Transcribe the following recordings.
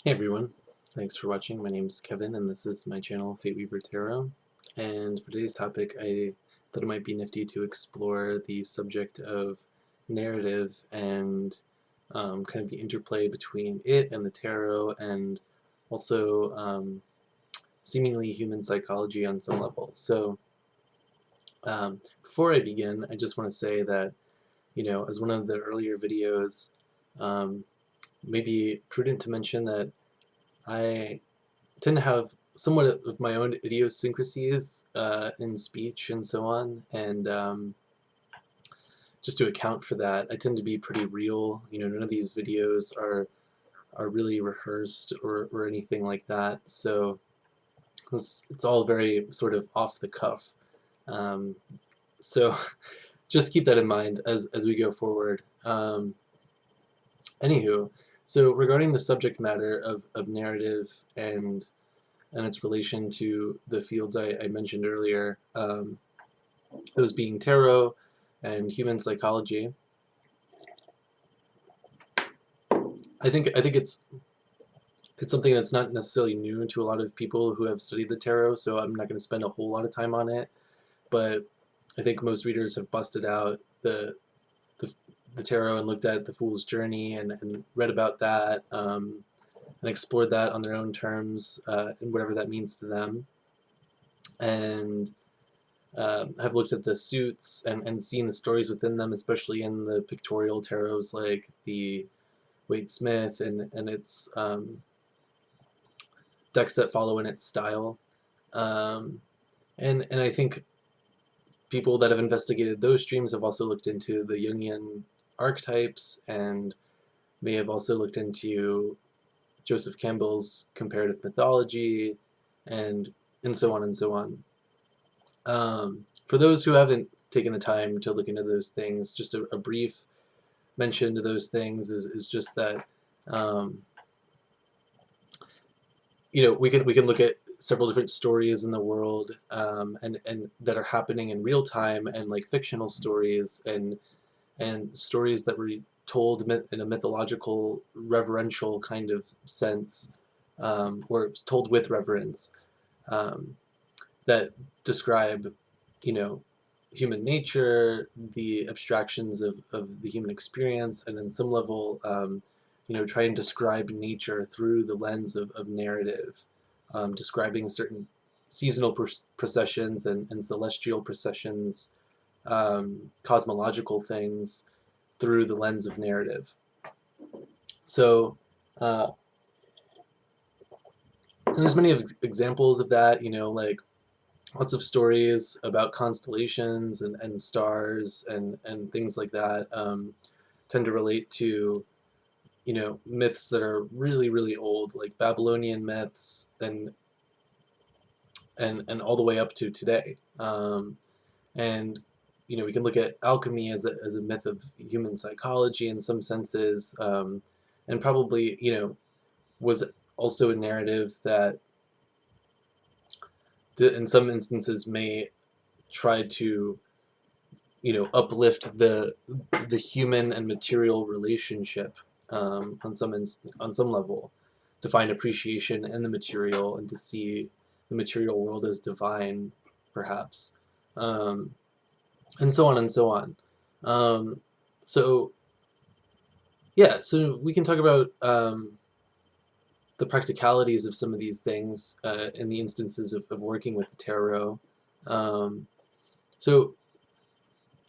Hey everyone, thanks for watching. My name is Kevin and this is my channel Fate Weaver Tarot. And for today's topic, I thought it might be nifty to explore the subject of narrative and kind of the interplay between it and the tarot, and also seemingly human psychology on some level. So before I begin, I just want to say that, as one of the earlier videos, um, maybe prudent to mention that I tend to have somewhat of my own idiosyncrasies in speech and so on, and just to account for that, I tend to be pretty real. None of these videos are really rehearsed or anything like that, so it's all very sort of off the cuff. Um, so just keep that in mind as we go forward. Anywho, so regarding the subject matter of narrative and its relation to the fields I mentioned earlier, those being tarot and human psychology. I think it's something that's not necessarily new to a lot of people who have studied the tarot, so I'm not going to spend a whole lot of time on it. But I think most readers have busted out the, the tarot and looked at the Fool's Journey and read about that, and explored that on their own terms, and whatever that means to them. And have looked at the suits and seen the stories within them, especially in the pictorial tarots like the Wade Smith and its decks that follow in its style. Um, and I think people that have investigated those streams have also looked into the Jungian archetypes and may have also looked into Joseph Campbell's comparative mythology and so on and so on. For those who haven't taken the time to look into those things, just a brief mention to those things is just that um, we can look at several different stories in the world, and that are happening in real time, and like fictional stories and stories that were told in a mythological, reverential kind of sense, or told with reverence, um, that describe, you know, human nature, the abstractions of the human experience, and in some level, try and describe nature through the lens of narrative, describing certain seasonal processions and celestial processions, cosmological things through the lens of narrative. So uh, there's many examples of that, like lots of stories about constellations and stars and things like that, tend to relate to, myths that are really, really old, like Babylonian myths and all the way up to today. And we can look at alchemy as a myth of human psychology in some senses, and probably, was also a narrative that in some instances may try to, uplift the human and material relationship, on some level, to find appreciation in the material and to see the material world as divine, perhaps, um, and so on and so on. Um, so yeah, so we can talk about the practicalities of some of these things, in the instances of working with the tarot. Um, so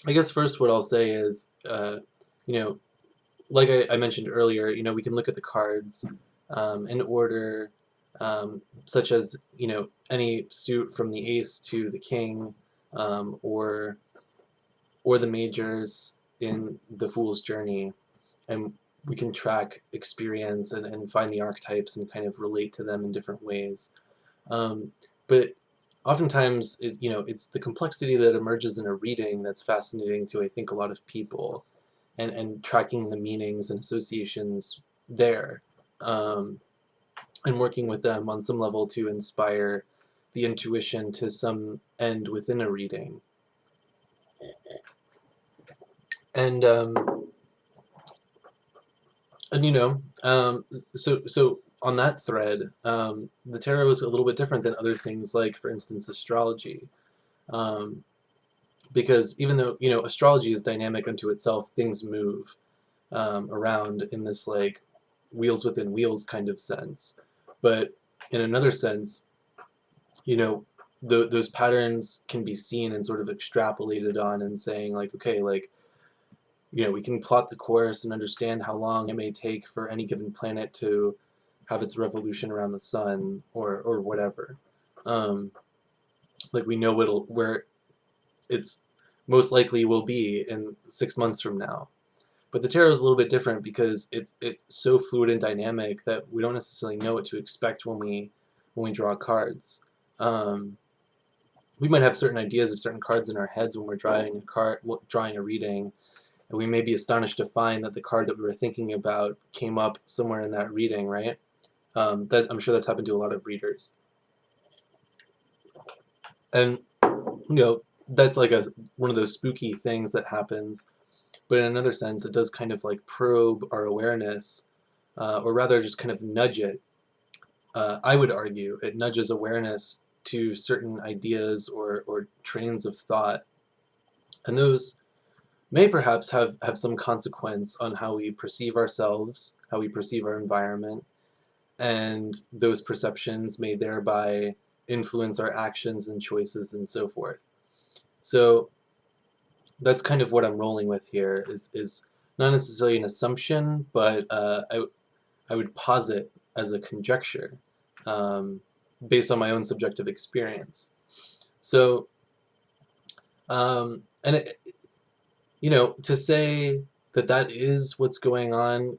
I guess first what I'll say is, you know, like I mentioned earlier, we can look at the cards, in order, such as, any suit from the ace to the king, or the majors in the Fool's Journey, and we can track experience and find the archetypes and kind of relate to them in different ways. But oftentimes, it's the complexity that emerges in a reading that's fascinating to, I think, a lot of people, and tracking the meanings and associations there, um, and working with them on some level to inspire the intuition to some end within a reading. And and so on that thread, the tarot is a little bit different than other things like, for instance, astrology. Um, because even though, astrology is dynamic unto itself, things move around in this like wheels within wheels kind of sense. But in another sense, you know, those patterns can be seen and sort of extrapolated on and saying like, okay, like, we can plot the course and understand how long it may take for any given planet to have its revolution around the sun or whatever. Um, like we know where it's most likely will be in 6 months from now. But the tarot is a little bit different because it's so fluid and dynamic that we don't necessarily know what to expect when we draw cards. Um, we might have certain ideas of certain cards in our heads when we're drawing a reading, and we may be astonished to find that the card that we were thinking about came up somewhere in that reading, right? I'm sure that's happened to a lot of readers, and that's like one of those spooky things that happens. But in another sense, it does kind of like probe our awareness, or rather just kind of nudge it. I would argue it nudges awareness to certain ideas or trains of thought. And those may perhaps have some consequence on how we perceive ourselves, how we perceive our environment, and those perceptions may thereby influence our actions and choices and so forth. So that's kind of what I'm rolling with here is not necessarily an assumption, but I would posit as a conjecture um, based on my own subjective experience. So, and to say that that is what's going on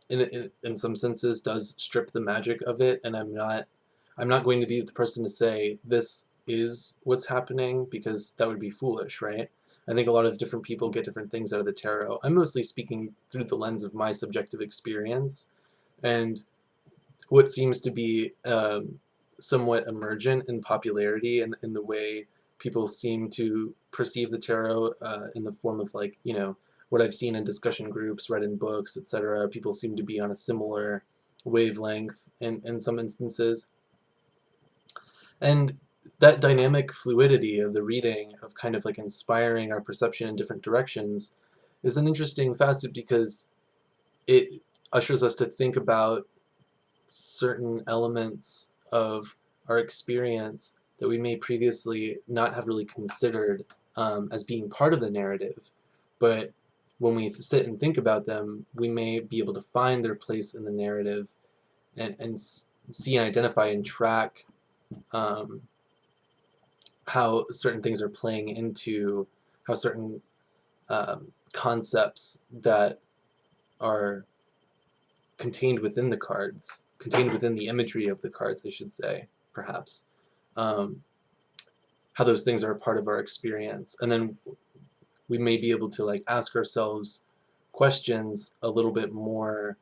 in some senses does strip the magic of it, and I'm not going to be the person to say this is what's happening because that would be foolish, right? I think a lot of different people get different things out of the tarot. I'm mostly speaking through the lens of my subjective experience and what seems to be somewhat emergent in popularity and in the way people seem to perceive the tarot in the form of like, what I've seen in discussion groups, read in books, etc. People seem to be on a similar wavelength in some instances. And that dynamic fluidity of the reading, of kind of like inspiring our perception in different directions, is an interesting facet because it ushers us to think about certain elements of our experience that we may previously not have really considered as being part of the narrative. But when we sit and think about them, we may be able to find their place in the narrative and see and identify and track um, how certain things are playing into how certain concepts that are contained within the cards, contained within the imagery of the cards, I should say, perhaps, how those things are a part of our experience. And then we may be able to like ask ourselves questions a little bit more,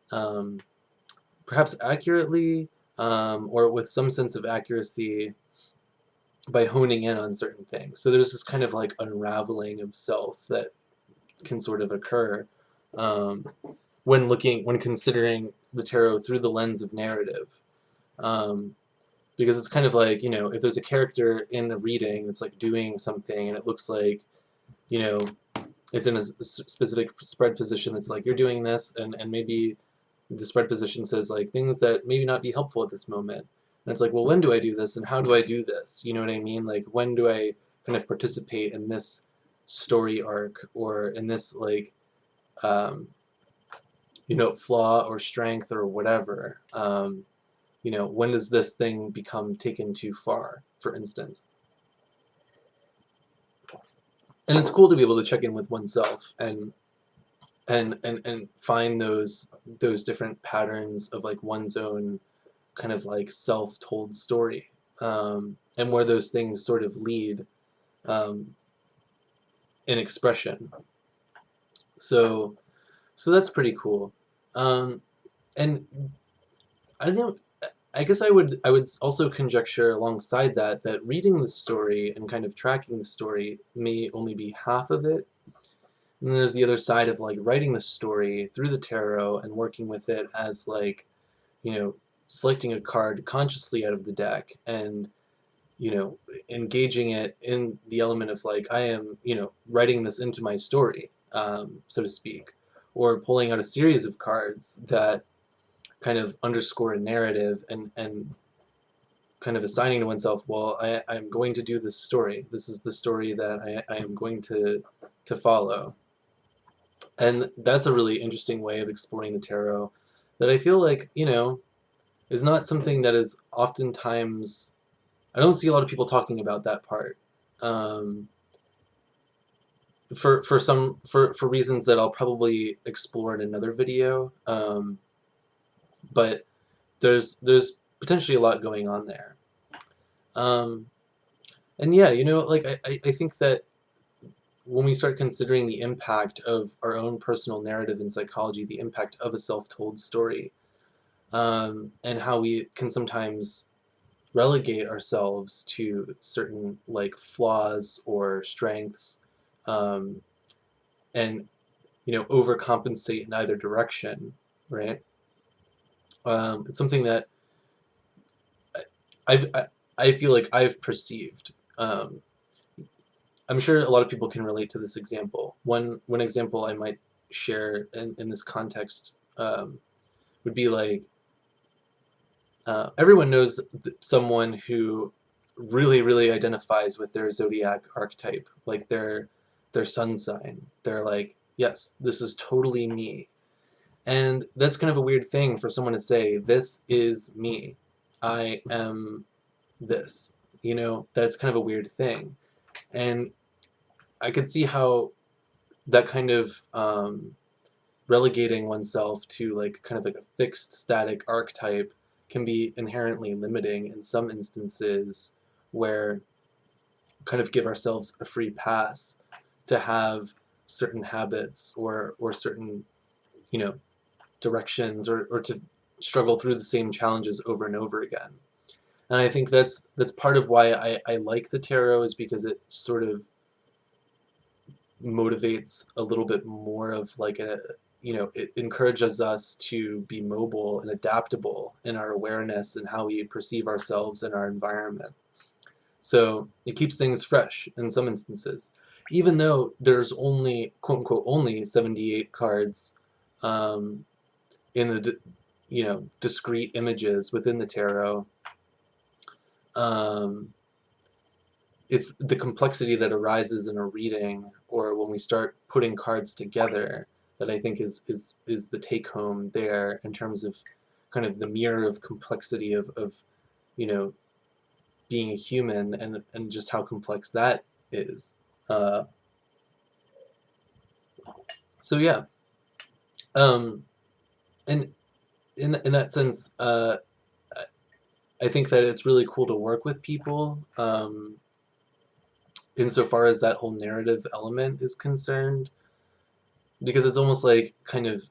perhaps accurately, or with some sense of accuracy by honing in on certain things. So there's this kind of like unraveling of self that can sort of occur um, when considering the tarot through the lens of narrative. Because it's kind of like, if there's a character in a reading that's like doing something and it looks like, you know, it's in a specific spread position that's like, you're doing this, and maybe the spread position says like things that maybe not be helpful at this moment. And it's like, well, when do I do this and how do I do this? You know what I mean? Like, when do I kind of participate in this story arc or in this like, flaw or strength or whatever? When does this thing become taken too far, for instance? And it's cool to be able to check in with oneself and find those different patterns of like one's own kind of like self-told story, and where those things sort of lead in expression. So that's pretty cool. And I don't. I guess I would also conjecture alongside that reading the story and kind of tracking the story may only be half of it. And then there's the other side of like writing the story through the tarot and working with it as like selecting a card consciously out of the deck and, engaging it in the element of like, I am, writing this into my story, so to speak, or pulling out a series of cards that kind of underscore a narrative and kind of assigning to oneself, well, I'm going to do this story. This is the story that I am going to follow. And that's a really interesting way of exploring the tarot that I feel like, is not something that is oftentimes, I don't see a lot of people talking about that part. Um, for reasons that I'll probably explore in another video. But there's potentially a lot going on there. Um, and yeah, like I think that when we start considering the impact of our own personal narrative in psychology, the impact of a self-told story, and how we can sometimes relegate ourselves to certain like flaws or strengths, um, and overcompensate in either direction, right? It's something that I've I feel like I've perceived. I'm sure a lot of people can relate to this example. One example I might share in this context, would be like, everyone knows someone who really identifies with their zodiac archetype, like their sun sign. They're like, yes, this is totally me. And that's kind of a weird thing for someone to say, this is me. I am this. That's kind of a weird thing. And I could see how that kind of, relegating oneself to like kind of like a fixed static archetype can be inherently limiting in some instances, where kind of give ourselves a free pass to have certain habits or certain, you know, directions, or to struggle through the same challenges over and over again. And I think that's part of why I like the tarot, is because it sort of motivates a little bit more of like it encourages us to be mobile and adaptable in our awareness and how we perceive ourselves and our environment. So it keeps things fresh in some instances. Even though there's only, quote unquote, only 78 cards, um, in the, discrete images within the tarot, um, it's the complexity that arises in a reading, or when we start putting cards together, that I think is the take home there, in terms of kind of the mirror of complexity of you know being a human, and just how complex that is. Uh, so yeah, um, and in that sense, I think that it's really cool to work with people, insofar as that whole narrative element is concerned, because it's almost like kind of,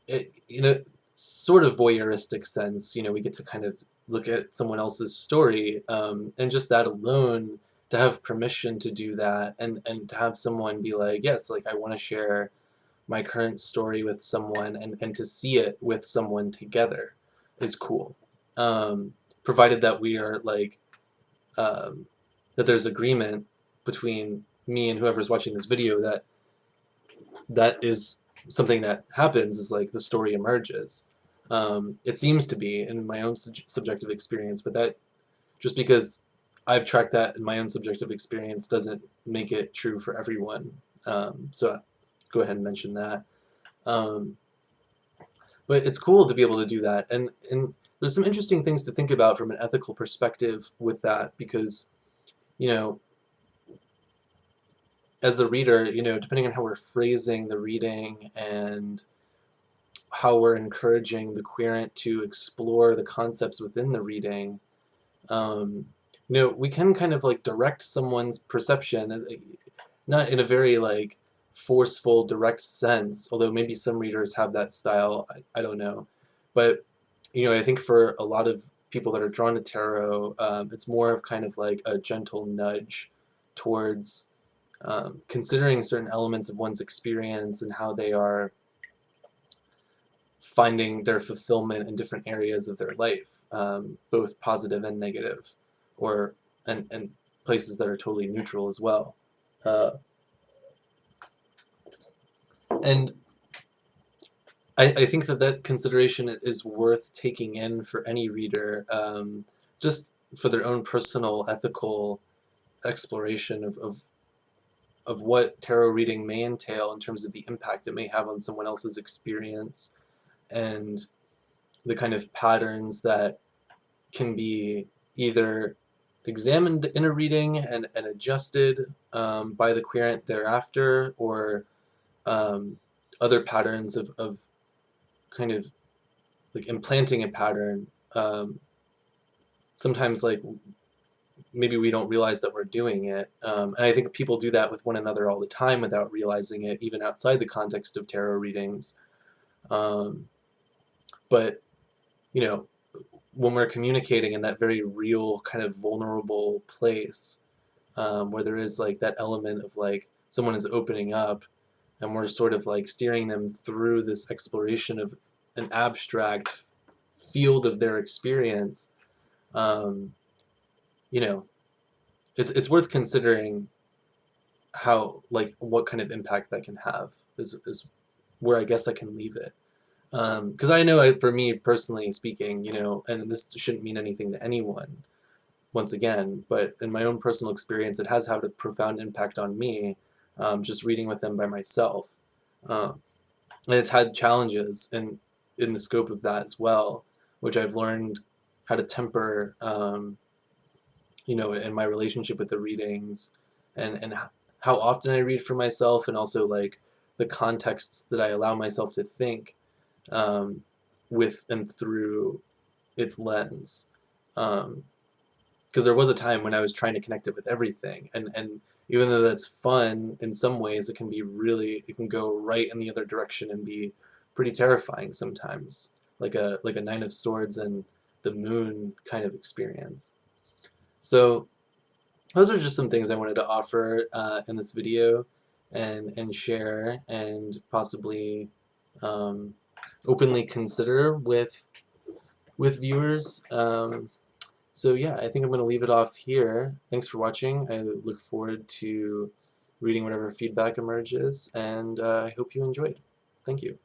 in a sort of voyeuristic sense, we get to kind of look at someone else's story, and just that alone, to have permission to do that, and to have someone be like, yes, like I want to share my current story with someone, and to see it with someone together is cool. Um, Provided that we are like, um, that there's agreement between me and whoever's watching this video, that is something that happens, is like the story emerges. It seems to be in my own subjective experience, but that, just because I've tracked that in my own subjective experience, doesn't make it true for everyone. So go ahead and mention that. Um, but it's cool to be able to do that, and there's some interesting things to think about from an ethical perspective with that, because you know as the reader, depending on how we're phrasing the reading and how we're encouraging the querent to explore the concepts within the reading, um, we can kind of like direct someone's perception, not in a very like forceful, direct sense, although maybe some readers have that style, I don't know. But, I think for a lot of people that are drawn to tarot, it's more of kind of like a gentle nudge towards, considering certain elements of one's experience and how they are finding their fulfillment in different areas of their life, both positive and negative, or and places that are totally neutral as well. And I think that that consideration is worth taking in for any reader, just for their own personal ethical exploration of what tarot reading may entail in terms of the impact it may have on someone else's experience, and the kind of patterns that can be either examined in a reading and adjusted by the querent thereafter, or other patterns of kind of like implanting a pattern. Sometimes like maybe we don't realize that we're doing it. And I think people do that with one another all the time without realizing it, even outside the context of tarot readings. But, you know, when we're communicating in that very real, kind of vulnerable place, where there is like that element of like someone is opening up and we're sort of like steering them through this exploration of an abstract field of their experience, you know, it's worth considering how, like, what kind of impact that can have is where I guess I can leave it. Because I know for me personally speaking, you know, and this shouldn't mean anything to anyone, once again, but in my own personal experience, it has had a profound impact on me, just reading with them by myself. And it's had challenges in the scope of that as well, which I've learned how to temper, you know, in my relationship with the readings, and how often I read for myself, and also like the contexts that I allow myself to think um, with and through its lens. Because there was a time when I was trying to connect it with everything, and even though that's fun in some ways, it can go right in the other direction and be pretty terrifying sometimes, like a Nine of Swords and the Moon kind of experience. So those are just some things I wanted to offer in this video, and share, and possibly um, openly consider with viewers. So yeah, I think I'm going to leave it off here. Thanks for watching. I look forward to reading whatever feedback emerges, and I hope you enjoyed. Thank you.